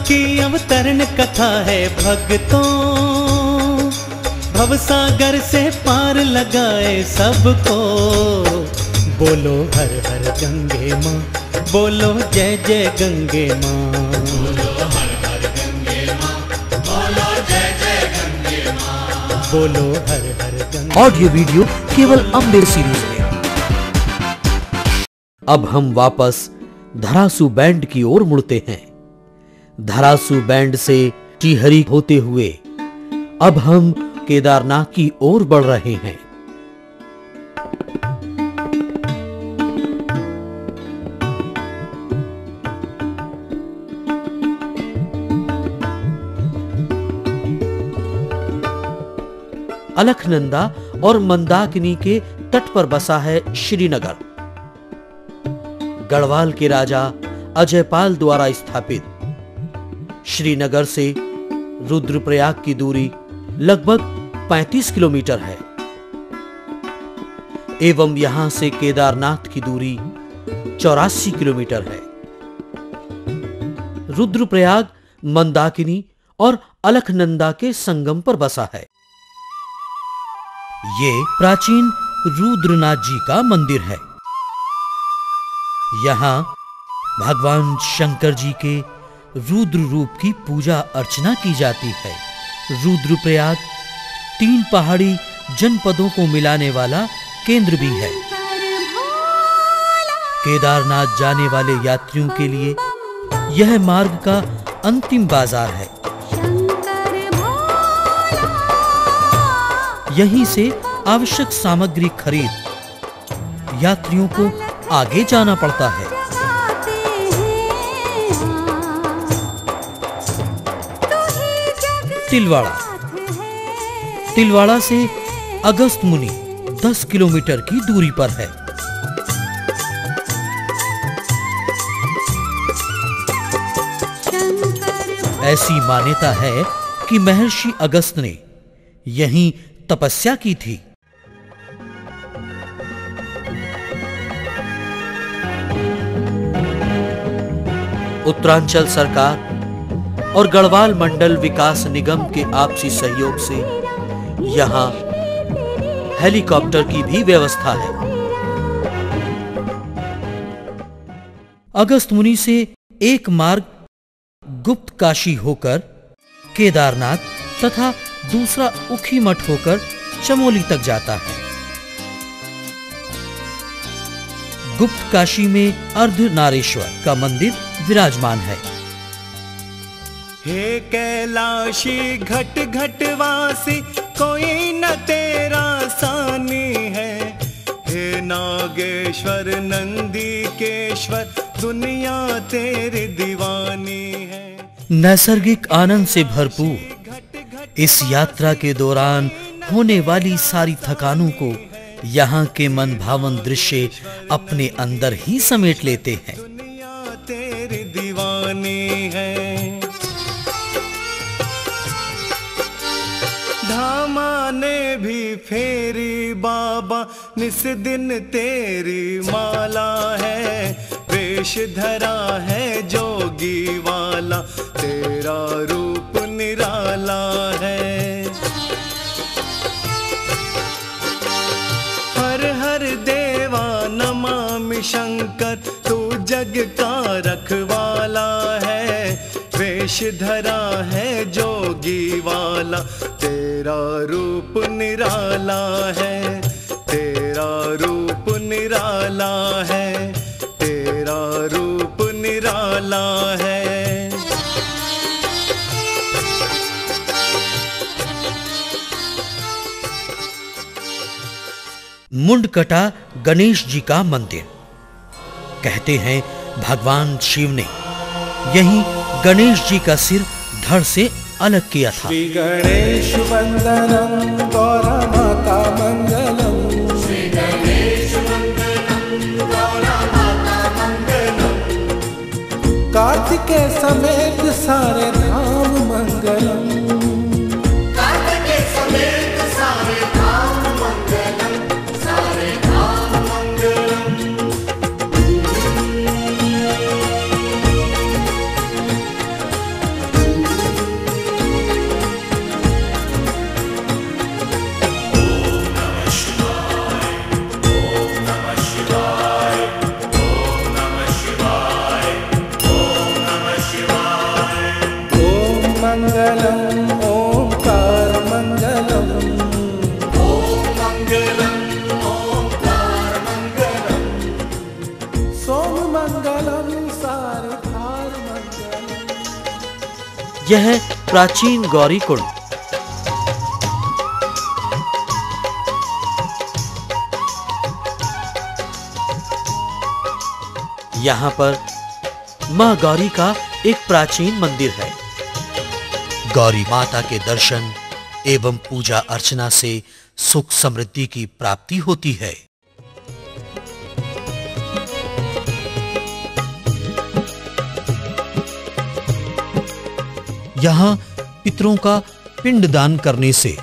की अवतरण कथा है भक्तों, भवसागर से पार लगाए सबको। बोलो हर हर गंगे माँ, बोलो जय जय गंगे माँ। बोलो हर हर गंगे माँ, बोलो जय जय गंगे माँ। बोलो हर हर गंगे। ऑडियो वीडियो केवल अम्बेर सीरीज में। अब हम वापस धरासू बैंड की ओर मुड़ते हैं। धरासू बैंड से श्रीहरि होते हुए अब हम केदारनाथ की ओर बढ़ रहे हैं। अलकनंदा और मंदाकिनी के तट पर बसा है श्रीनगर। गढ़वाल के राजा अजयपाल द्वारा स्थापित श्रीनगर से रुद्रप्रयाग की दूरी लगभग 35 किलोमीटर है एवं यहां से केदारनाथ की दूरी 84 किलोमीटर है। रुद्रप्रयाग मंदाकिनी और अलकनंदा के संगम पर बसा है। ये प्राचीन रुद्रनाथ जी का मंदिर है। यहां भगवान शंकर जी के रुद्र रूप की पूजा अर्चना की जाती है। रुद्रप्रयाग 3 पहाड़ी जनपदों को मिलाने वाला केंद्र भी है। केदारनाथ जाने वाले यात्रियों के लिए यह मार्ग का अंतिम बाजार है। यहीं से आवश्यक सामग्री खरीद यात्रियों को आगे जाना पड़ता है। तिलवाड़ा। तिलवाड़ा से अगस्त मुनि 10 किलोमीटर की दूरी पर है। ऐसी मान्यता है कि महर्षि अगस्त ने यहीं तपस्या की थी। उत्तरांचल सरकार और गढ़वाल मंडल विकास निगम के आपसी सहयोग से यहां हेलीकॉप्टर की भी व्यवस्था है। अगस्त मुनि से एक मार्ग गुप्त काशी होकर केदारनाथ तथा दूसरा उखी मठ होकर चमोली तक जाता है। गुप्त काशी में अर्धनारेश्वर का मंदिर विराजमान है। हे कैलाशी घट घट वासी, कोई न तेरा सानी है। हे नागेश्वर नंदीकेश्वर, दुनिया तेरी दीवानी है। नैसर्गिक आनंद से भरपूर इस यात्रा के दौरान होने वाली सारी थकानों को यहाँ के मन भावन दृश्य अपने अंदर ही समेट लेते हैं। दुनिया तेरी दीवानी है। धामा ने भी फेरी बाबा, निस दिन तेरी माला है। वेश धरा है जोगी वाला, तेरा रूप निराला है। हर हर देवा नमामि शंकर, तू जग का रखवाला है। वेश धरा है जोगी वाला, तेरा रूप निराला है। तेरा रूप निराला है। तेरा रूप निराला है। मुंडकटा गणेश जी का मंदिर। कहते हैं भगवान शिव ने यहीं गणेश जी का सिर धड़ से अलग किया था। श्री गणेश वंदनम गौरा माता मंगलम। श्री गणेश वंदनम गौरा माता मंगलम। कार्तिकेय समेत सारे धाम मंगलम। कार्तिकेय समेत सारे धाम मंगलम। सारे धाम मंगलम। मंगलम ओंकार मंगलम। ओम मंगलम ओंकार मंगलम। सोम मंगलम सारथार मंगलम। यह है प्राचीन गौरी कुंड। यहाँ पर मां गौरी का एक प्राचीन मंदिर है। गौरी माता के दर्शन एवं पूजा अर्चना से सुख समृद्धि की प्राप्ति होती है। यहाँ पितरों का पिंडदान करने से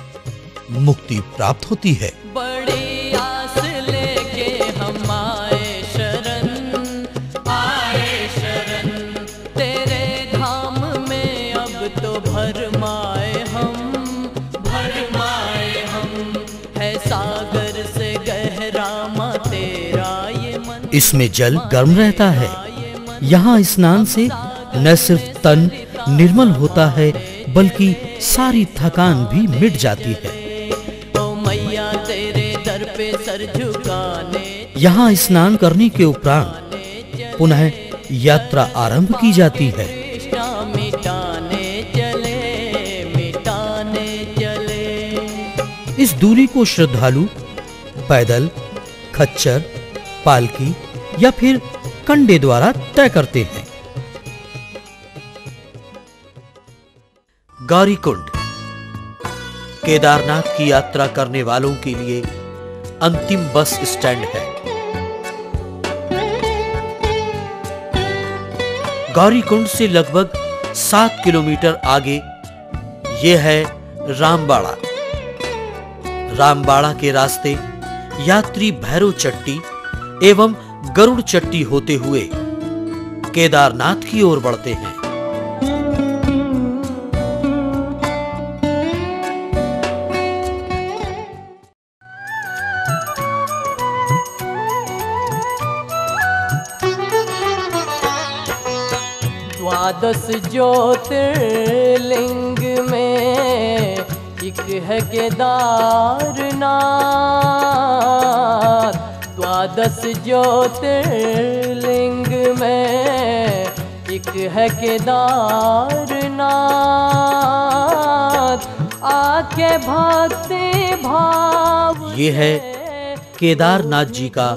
मुक्ति प्राप्त होती है। बड़ी आस लेके हम आए शरण तेरे धाम में अब तो भरमाए हम है सागर से गहरा मा तेरा ये मन। इसमें जल गर्म रहता है। यहाँ स्नान से न सिर्फ तन निर्मल होता है बल्कि सारी थकान भी मिट जाती है। ओ मैया तेरे दर पे सर झुकाने यहाँ स्नान करने के उपरांत पुनः यात्रा आरंभ की जाती है। मिटाने चले। इस दूरी को श्रद्धालु पैदल, खच्चर, पालकी या फिर कंडे द्वारा तय करते हैं। गौरीकुंड केदारनाथ की यात्रा करने वालों के लिए अंतिम बस स्टैंड है। गौरीकुंड से लगभग 7 किलोमीटर आगे यह है रामबाड़ा। रामबाड़ा के रास्ते यात्री भैरव चट्टी एवं गरुड़ चट्टी होते हुए केदारनाथ की ओर बढ़ते हैं। द्वादश ज्योतिर्लिंग में एक है केदारनाथ। द्वादश ज्योतिर्लिंग में एक है केदारनाथ। आके भक्ति भाव ये है केदारनाथ जी का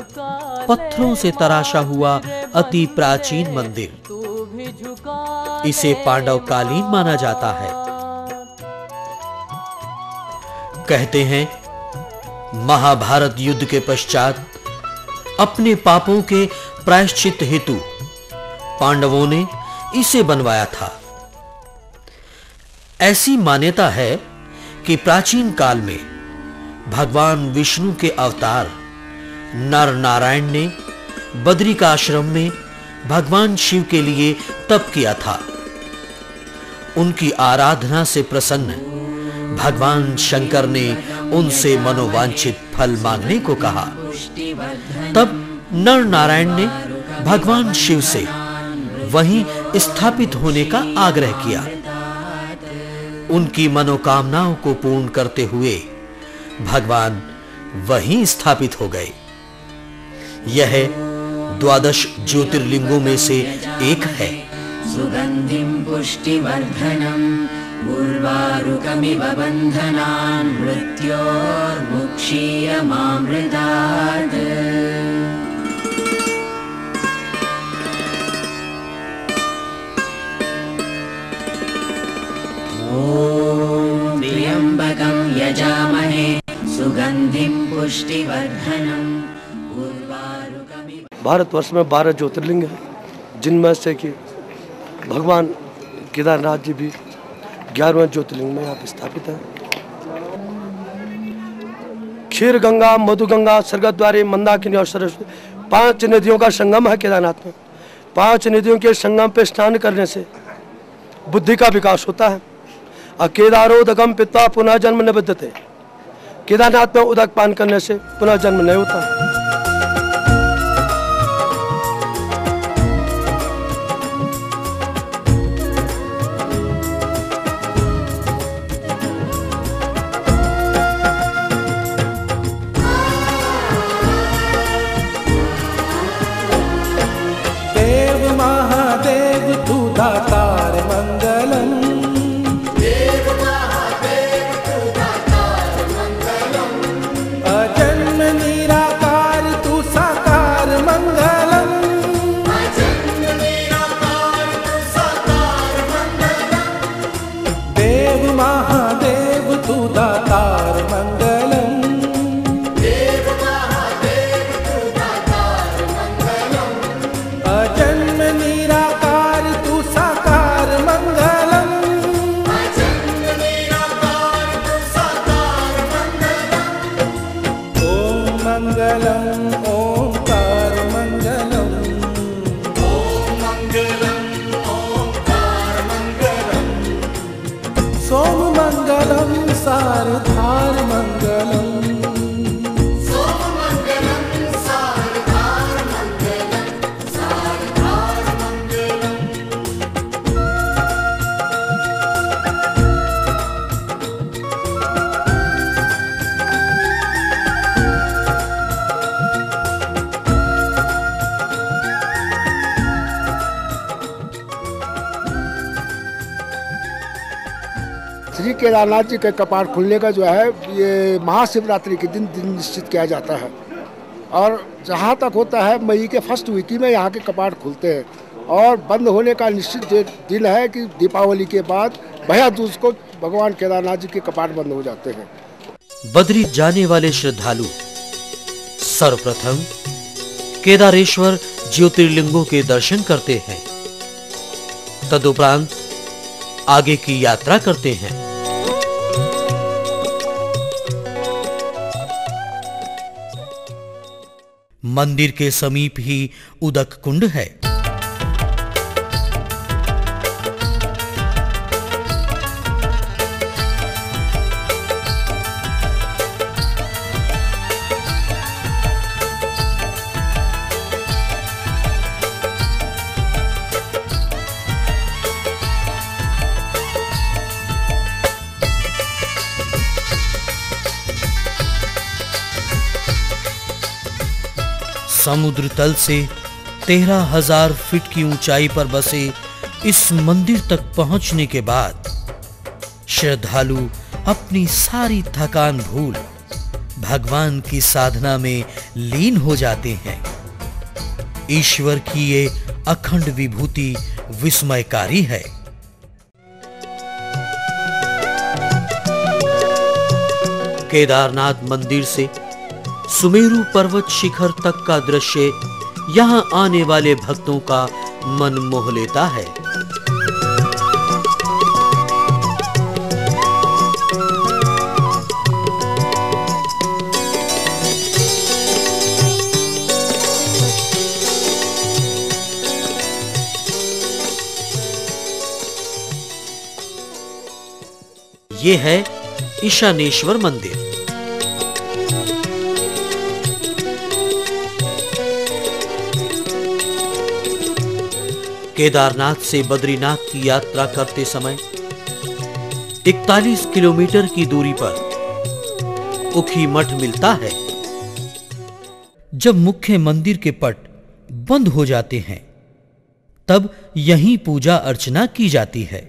पत्थरों से तराशा हुआ अति प्राचीन मंदिर। इसे पांडवकालीन माना जाता है। कहते हैं महाभारत युद्ध के पश्चात अपने पापों के प्रायश्चित हेतु पांडवों ने इसे बनवाया था। ऐसी मान्यता है कि प्राचीन काल में भगवान विष्णु के अवतार नर नारायण ने बद्रिकाश्रम में भगवान शिव के लिए तप किया था। उनकी आराधना से प्रसन्न भगवान शंकर ने उनसे मनोवांछित फल मांगने को कहा। तब नर नारायण ने भगवान शिव से वहीं स्थापित होने का आग्रह किया। उनकी मनोकामनाओं को पूर्ण करते हुए भगवान वहीं स्थापित हो गए। यह द्वादश ज्योतिर्लिंगों में से एक है। सुगंधिं पुष्टिवर्धनम् उर्वारुकमिव बन्धनान् मृत्योर्मुक्षीयमामृतात्। ॐ त्र्यम्बकं यजामहे सुगंधिं पुष्टिवर्धनम् उर्वारुकमिव। भारतवर्ष में 12 ज्योतिर्लिंग है, जिनमें से कि भगवान केदारनाथ जी भी 11वें ज्योतिर्लिंग में यहाँ पे स्थापित है। क्षीर गंगा, मधु गंगा, सरगद्वारी, मंदाकिनी और सरस्वती 5 नदियों का संगम है केदारनाथ में। 5 नदियों के संगम पे स्नान करने से बुद्धि का विकास होता है। केदारोदकम पित्वा पुनः जन्म न विद्यते। केदारनाथ में उदक पान करने से पुनः जन्म नहीं होता। श्री केदारनाथ जी के कपाट खुलने का जो है ये महाशिवरात्रि के दिन निश्चित किया जाता है। और जहाँ तक होता है मई के फर्स्ट वीक में यहाँ के कपाट खुलते हैं और बंद होने का निश्चित दिन है कि दीपावली के बाद भैया दूज को भगवान केदारनाथ जी के कपाट बंद हो जाते हैं। बद्री जाने वाले श्रद्धालु सर्वप्रथम केदारेश्वर ज्योतिर्लिंगों के दर्शन करते हैं, तदुपरांत आगे की यात्रा करते हैं। मंदिर के समीप ही उदक कुंड है। समुद्र तल से 13,000 फीट की ऊंचाई पर बसे इस मंदिर तक पहुंचने के बाद श्रद्धालु अपनी सारी थकान भूल भगवान की साधना में लीन हो जाते हैं। ईश्वर की ये अखंड विभूति विस्मयकारी है। केदारनाथ मंदिर से सुमेरु पर्वत शिखर तक का दृश्य यहां आने वाले भक्तों का मन मोह लेता है। ये है ईशानेश्वर मंदिर। केदारनाथ से बद्रीनाथ की यात्रा करते समय 41 किलोमीटर की दूरी पर उखी मठ मिलता है। जब मुख्य मंदिर के पट बंद हो जाते हैं तब यहीं पूजा अर्चना की जाती है।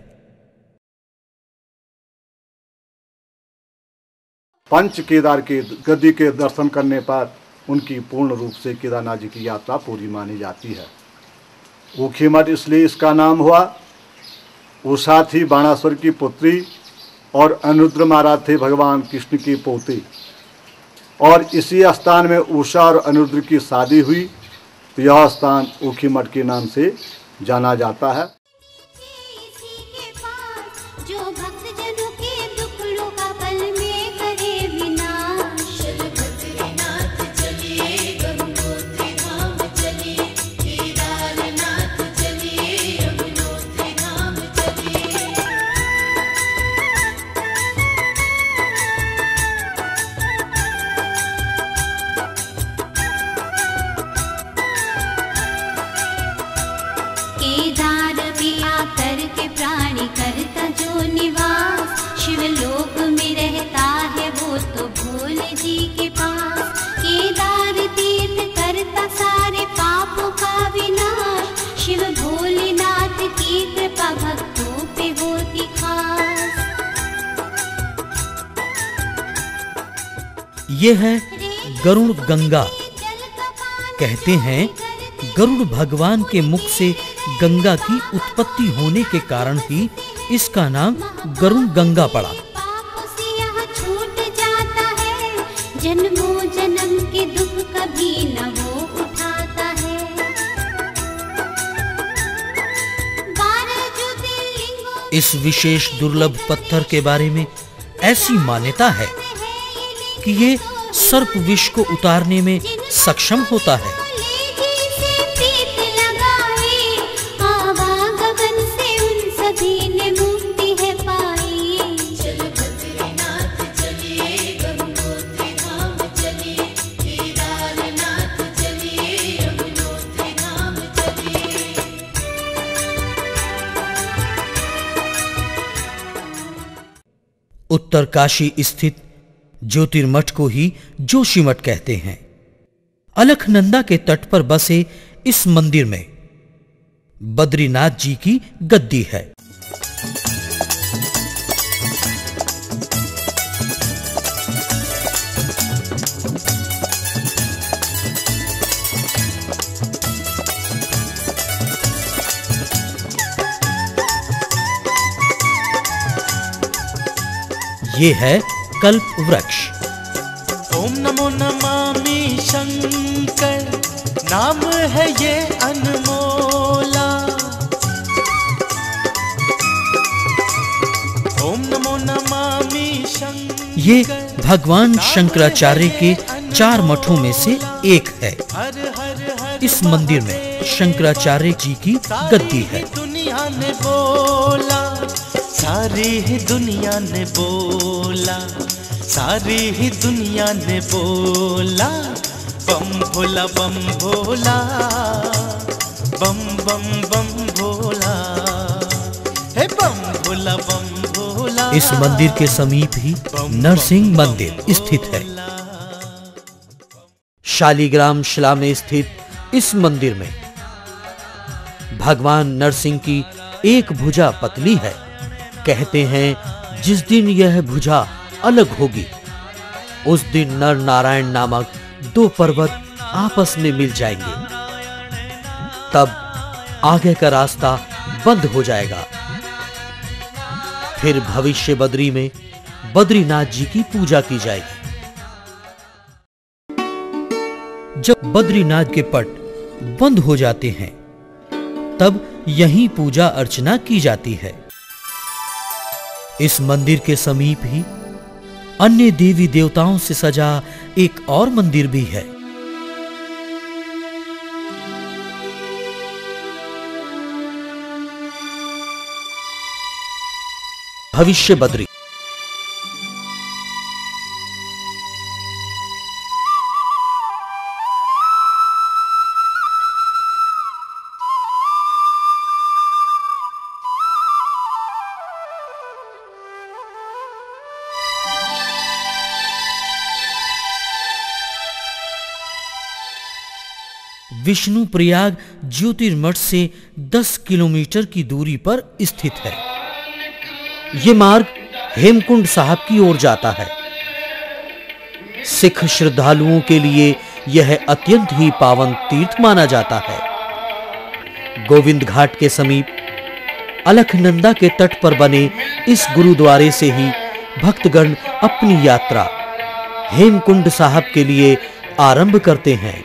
पंच केदार के गद्दी के दर्शन करने पर उनकी पूर्ण रूप से केदारनाथ जी की यात्रा पूरी मानी जाती है। ऊखी मठ इसलिए इसका नाम हुआ, उषा थी बाणासुर की पुत्री और अनिरुद्ध महाराज थे भगवान कृष्ण की पोती, और इसी स्थान में उषा और अनिरुद्ध की शादी हुई, तो यह स्थान ऊखी मठ के नाम से जाना जाता है। ये है गरुड़ गंगा। कहते हैं गरुड़ भगवान के मुख से गंगा की उत्पत्ति होने के कारण ही इसका नाम गरुड़ गंगा पड़ा। जन्मों जन्म के दुख कभी न वो उठाता है। इस विशेष दुर्लभ पत्थर के बारे में ऐसी मान्यता है कि ये सर्प विष को उतारने में सक्षम होता है। उत्तर काशी स्थित ज्योतिर्मठ को ही जोशीमठ कहते हैं। अलखनंदा के तट पर बसे इस मंदिर में बद्रीनाथ जी की गद्दी है। ये है कल्प वृक्ष। ओम नमो नमामि शंकर, नाम है ये अनमोला। ओम नमो नमामि शंकर, ये भगवान शंकराचार्य के 4 मठों में से एक है। इस मंदिर में शंकराचार्य जी की गद्दी है। दुनिया ने बोला, सारी ही दुनिया ने बोला, सारी ही दुनिया ने बोला, बम भोला बम भोला, बम बम बम भोला, हे बम भोला बम भोला। इस मंदिर के समीप ही नरसिंह मंदिर स्थित है। शालीग्राम शिला में स्थित इस मंदिर में भगवान नरसिंह की एक भुजा पतली है। कहते हैं जिस दिन यह भुजा अलग होगी, उस दिन नर नारायण नामक 2 पर्वत आपस में मिल जाएंगे। तब आगे का रास्ता बंद हो जाएगा। फिर भविष्य बद्री में बद्रीनाथ जी की पूजा की जाएगी। जब बद्रीनाथ के पट बंद हो जाते हैं, तब यहीं पूजा अर्चना की जाती है। इस मंदिर के समीप ही अन्य देवी देवताओं से सजा एक और मंदिर भी है। भविष्य बद्री। विष्णु प्रयाग ज्योतिर्मठ से 10 किलोमीटर की दूरी पर स्थित है। यह मार्ग हेमकुंड साहब की ओर जाता है। सिख श्रद्धालुओं के लिए यह अत्यंत ही पावन तीर्थ माना जाता है। गोविंद घाट के समीप अलखनंदा के तट पर बने इस गुरुद्वारे से ही भक्तगण अपनी यात्रा हेमकुंड साहब के लिए आरंभ करते हैं।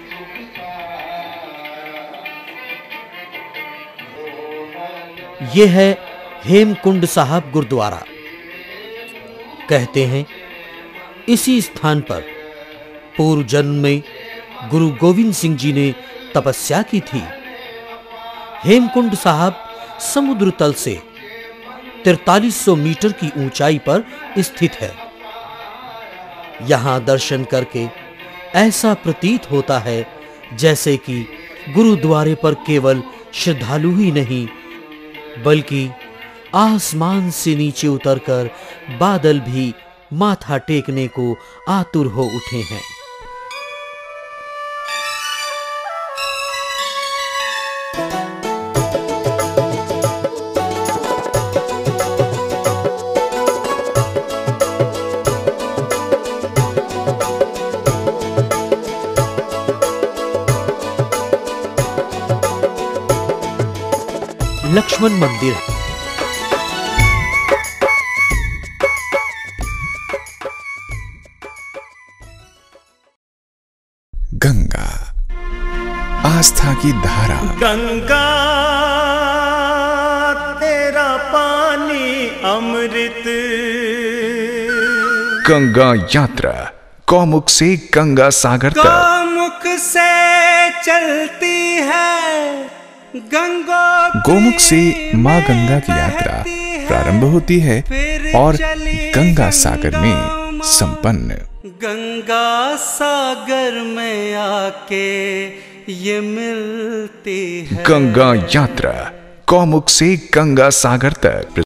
यह है हेमकुंड साहब गुरुद्वारा। कहते हैं इसी स्थान पर पूर्व जन्म में गुरु गोविंद सिंह जी ने तपस्या की थी। हेमकुंड साहब समुद्र तल से 4300 मीटर की ऊंचाई पर स्थित है। यहां दर्शन करके ऐसा प्रतीत होता है जैसे कि गुरुद्वारे पर केवल श्रद्धालु ही नहीं, बल्कि आसमान से नीचे उतरकर बादल भी माथा टेकने को आतुर हो उठे हैं। लक्ष्मण मंदिर है। गंगा, आस्था की धारा। गंगा तेरा पानी अमृत। गंगा यात्रा गौमुख से गंगा सागर तक। गौमुख से चलती है गोमुख से मां गंगा की यात्रा प्रारंभ होती है और गंगा सागर में संपन्न। गंगा सागर में आके ये मिलती है। गंगा यात्रा गौमुख से गंगा सागर तक